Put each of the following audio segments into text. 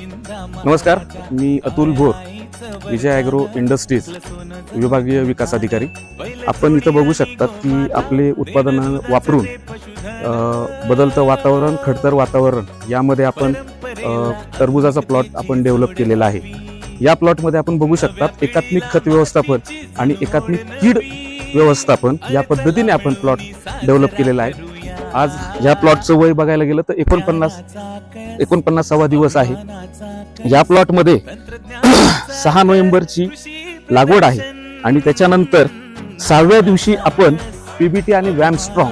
नमस्कार, मी अतुल भोर, विजय agro industries विभागीय विकास अधिकारी. आपण इथं बघू शकतात की आपले उत्पादन वापरून बदलतं वातावरण, खडतर वातावरण यामध्ये आपण टरबुजाचा प्लॉट आपण डेव्हलप केलेला आहे. या प्लॉटमध्ये आपण बघू शकतात एकात्मिक खत व्यवस्थापन आणि एकात्मिक कीड व्यवस्थापन या पद्धतीने आपण प्लॉट डेव्हलप केलेला आहे. आज या प्लॉटचं वय बघायला गेलं तर 49वा दिवस आहे. या प्लॉटमध्ये 6 नोव्हेंबरची लागवड आहे आणि त्याच्यानंतर 6व्या दिवशी आपण पीबीटी आणि वॅम स्ट्रॉंग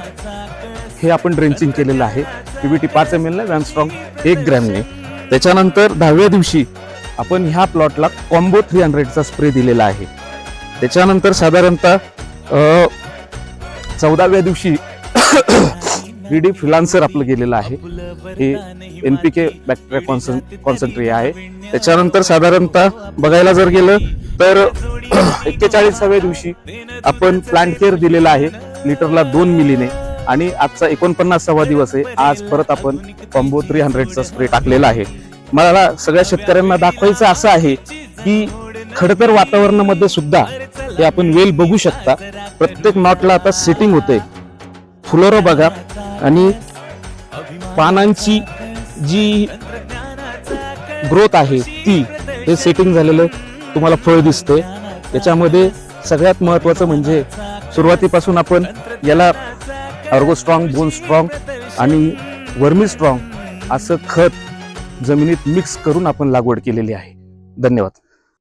हे आपण ड्रेंचिंग केलेलं आहे. पीबीटी 5 ml ने, वॅम स्ट्रॉंग 1 ग्रॅमने. त्याच्यानंतर 10व्या दिवशी आपण ह्या प्लॉटला कॉम्बो 300चा स्प्रे दिलेला आहे. त्याच्यानंतर साधारणतः 14व्या दिवशी डी फ्रिलान्सर आपलं गेलेलं आहे. हे NPK बॅक्टेरिया कॉन्सन्ट्रेट आहे. त्याच्यानंतर साधारणतः बघायला जर गेलं तर 41व्या दिवशी आपण प्लांट केअर दिलेला आहे लिटरला 2 मिलीने. आणि आजचा 49वा दिवस आहे. आज परत आपण कॉम्बो 300चा स्प्रे टाकलेला आहे. मला सगळ्या शेतकऱ्यांना दाखवायचं असं आहे की खडतर वातावरणामध्ये सुद्धा हे आपण वेल बघू शकता. प्रत्येक नॉटला आता सेटिंग होते. फुलोरा बघा आणि पानांची जी ग्रोथ आहे ती हे सेटिंग झालेलं तुम्हाला फळ दिसते. याच्यामध्ये सगळ्यात महत्त्वाचं म्हणजे सुरुवातीपासून आपण याला अर्गो स्ट्रॉंग, बोन स्ट्रॉंग आणि वर्मी स्ट्रॉंग असं खत जमिनीत मिक्स करून आपण लागवड केलेली आहे. धन्यवाद.